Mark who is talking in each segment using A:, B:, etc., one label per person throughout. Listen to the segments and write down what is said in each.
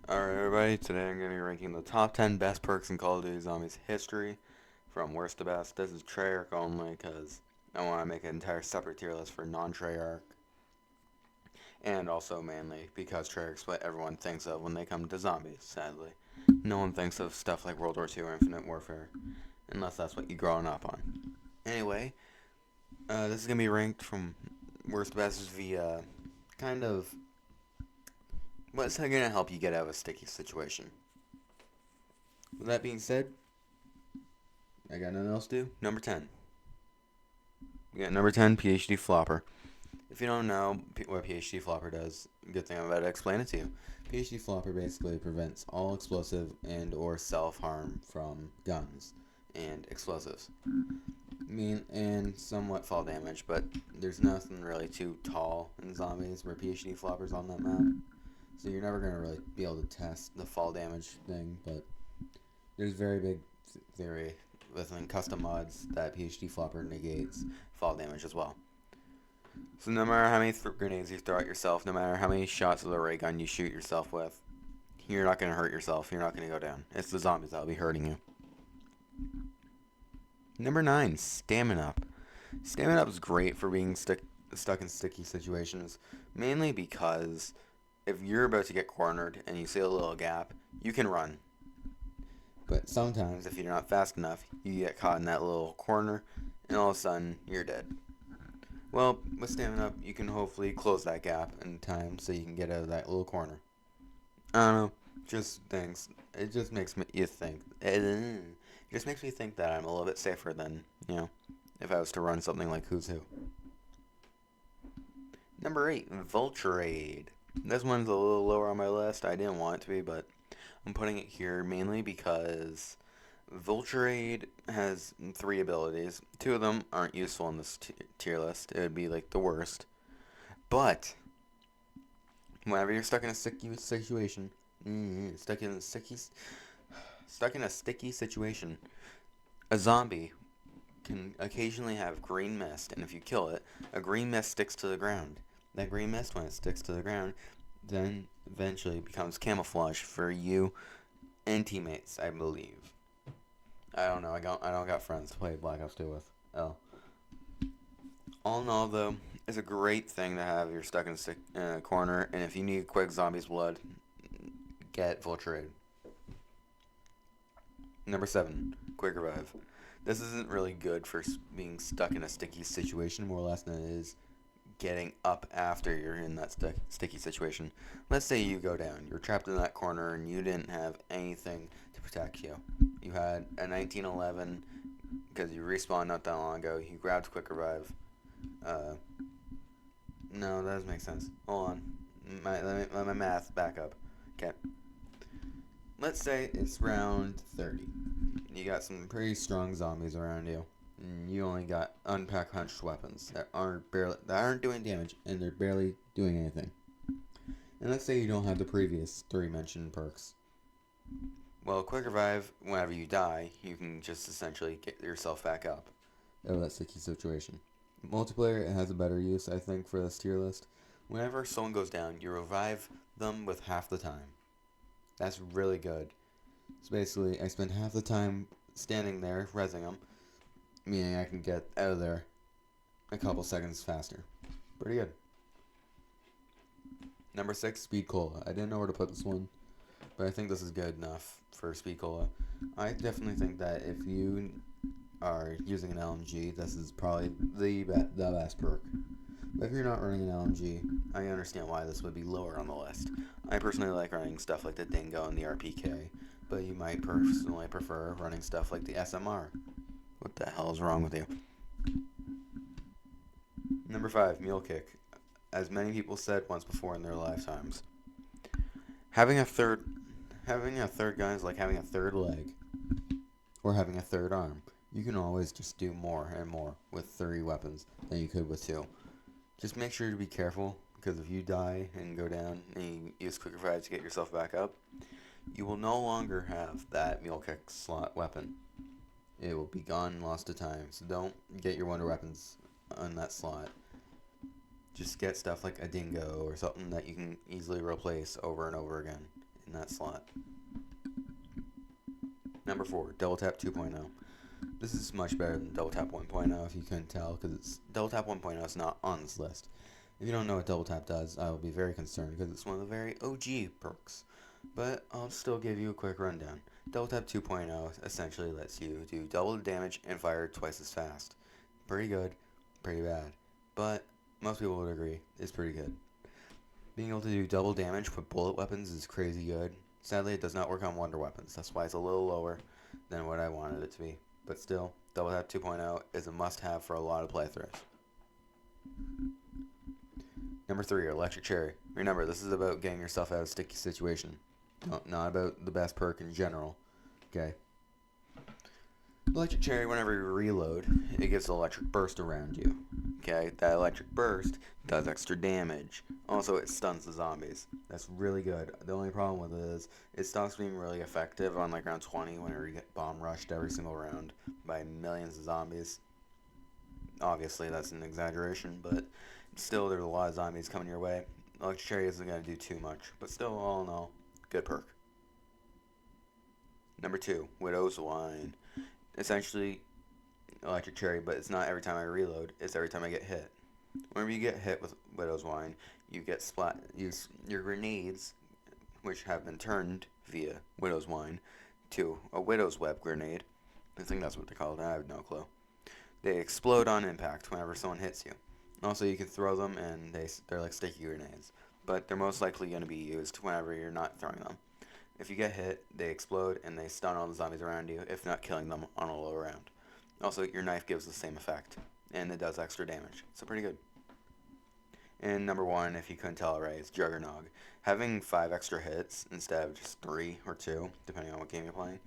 A: Alright, everybody, today I'm going to be ranking the top 10 best perks in Call of Duty Zombies history from worst to best. This is Treyarch only because I want to make an entire separate tier list for non-Treyarch and also mainly because Treyarch's what everyone thinks of when they come to zombies, sadly. No one thinks of stuff like World War II or Infinite Warfare unless that's what you're growing up on. Anyway, this is going to be ranked from worst to best via kind of what's going to help you get out of a sticky situation. With that being said, I got nothing else to do. Number 10. We got number 10, PhD Flopper. If you don't know what PhD Flopper does, good thing I'm about to explain it to you. PhD Flopper basically prevents all explosive and or self-harm from guns and explosives. And somewhat fall damage, but there's nothing really too tall in zombies where PhD Flopper's on that map. So you're never going to really be able to test the fall damage thing, but there's very big theory within custom mods that PhD Flopper negates fall damage as well. So no matter how many grenades you throw at yourself, no matter how many shots of the ray gun you shoot yourself with, you're not going to hurt yourself. You're not going to go down. It's the zombies that'll be hurting you. Number 9, Stamina Up. Stamina Up is great for being stuck in sticky situations, mainly because if you're about to get cornered and you see a little gap, you can run. But sometimes, if you're not fast enough, you get caught in that little corner, and all of a sudden, you're dead. Well, with Stamina Up, you can hopefully close that gap in time so you can get out of that little corner. I don't know, just things. It just makes me think. It just makes me think that I'm a little bit safer than, if I was to run something like Who's Who. Number 8, Vulture-Aid. This one's a little lower on my list. I didn't want it to be, but I'm putting it here mainly because Vulture-Aid has 3 abilities. 2 of them aren't useful in this tier list. It would be like the worst. But whenever you're stuck in a sticky situation, stuck in a sticky situation, a zombie can occasionally have green mist, and if you kill it, a green mist sticks to the ground. That green mist, when it sticks to the ground, then eventually becomes camouflage for you and teammates, I believe. I don't know. I don't got friends to play Black Ops 2 with. Oh. All in all, though, it's a great thing to have. You're stuck in a corner, and if you need quick zombies blood, get Vulture-Aid. Number 7, Quick Revive. This isn't really good for being stuck in a sticky situation, more or less, than it is getting up after you're in that sticky situation. Let's say you go down. You're trapped in that corner, and you didn't have anything to protect you. You had a 1911 because you respawned not that long ago. You grabbed Quick Revive. No, that doesn't make sense. Hold on. Let my math back up. Okay. Let's say it's round 30. You got some pretty strong zombies around you. And you only got unpack hunched weapons that aren't doing damage, and they're barely doing anything. And let's say you don't have the previous 3 mentioned perks. Well, Quick Revive, whenever you die, you can just essentially get yourself back up out of that sticky situation. Multiplayer, it has a better use, I think, for this tier list. Whenever someone goes down, you revive them with half the time. That's really good. So basically, I spend half the time standing there, rezzing them, meaning I can get out of there a couple seconds faster. Pretty good. Number 6, Speed Cola. I didn't know where to put this one, but I think this is good enough for Speed Cola. I definitely think that if you are using an LMG, this is probably the best perk. But if you're not running an LMG, I understand why this would be lower on the list. I personally like running stuff like the Dingo and the RPK, but you might personally prefer running stuff like the SMR. What the hell is wrong with you? Number 5, Mule Kick. As many people said once before in their lifetimes, having a third gun is like having a third leg or having a third arm. You can always just do more and more with 3 weapons than you could with 2. Just make sure to be careful, because if you die and go down and you use Quick Revive to get yourself back up, you will no longer have that Mule Kick slot weapon. It will be gone, lost to time. So don't get your wonder weapons on that slot. Just get stuff like a Dingo or something that you can easily replace over and over again. in that slot. Number 4, Double Tap 2.0. This is much better than Double Tap 1.0 if you couldn't tell, because Double Tap 1.0 is not on this list. If you don't know what Double Tap does, I will be very concerned because it's one of the very OG perks. But I'll still give you a quick rundown. Double Tap 2.0 essentially lets you do double the damage and fire twice as fast. Pretty good, pretty bad. But most people would agree it's pretty good. Being able to do double damage with bullet weapons is crazy good. Sadly, it does not work on wonder weapons. That's why it's a little lower than what I wanted it to be. But still, Double Tap 2.0 is a must-have for a lot of playthroughs. Number 3, Electric Cherry. Remember, this is about getting yourself out of a sticky situation. Not about the best perk in general. Okay? Electric Cherry, whenever you reload, it gives an electric burst around you. Okay? That electric burst does extra damage. Also, it stuns the zombies. That's really good. The only problem with it is it stops being really effective on like round 20 whenever you get bomb rushed every single round by millions of zombies. Obviously, that's an exaggeration, but still, there's a lot of zombies coming your way. Electric Cherry isn't going to do too much, but still, all in all, good perk. Number 2, Widow's Wine. Essentially, Electric Cherry, but it's not every time I reload, it's every time I get hit. Whenever you get hit with Widow's Wine, you get your grenades, which have been turned via Widow's Wine, to a Widow's Web grenade. I think that's what they call it, I have no clue. They explode on impact whenever someone hits you. Also, you can throw them, and they're like sticky grenades, but they're most likely going to be used whenever you're not throwing them. If you get hit, they explode, and they stun all the zombies around you, if not killing them on a low round. Also, your knife gives the same effect, and it does extra damage, so pretty good. And number 1, if you couldn't tell already, is Juggernog. Having 5 extra hits instead of just 3 or 2, depending on what game you're playing,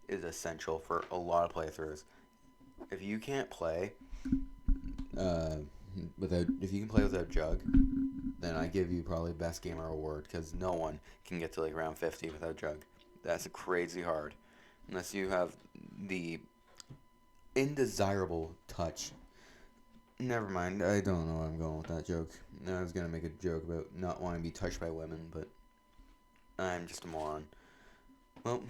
A: is essential for a lot of playthroughs. If you can't play without Jug, then I give you probably Best Gamer award, because no one can get to like round 50 without Jug. That's crazy hard, unless you have the indesirable touch. Never mind, I don't know where I'm going with that joke. I was gonna make a joke about not wanting to be touched by women, but I'm just a moron. Well,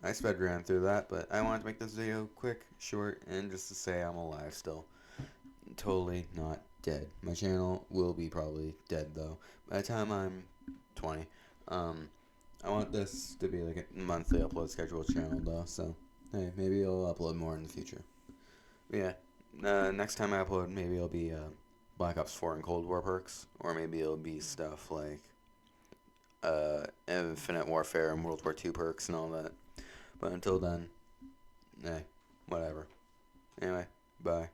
A: I sped ran through that, but I wanted to make this video quick, short, and just to say I'm alive still. Totally not dead. My channel will be probably dead though by the time I'm 20. I want this to be like a monthly upload schedule channel though, so hey, maybe I'll upload more in the future. But yeah, next time I upload, maybe it'll be Black Ops 4 and Cold War perks, or maybe it'll be stuff like Infinite Warfare and World War II perks and all that. But until then, whatever. Anyway, bye.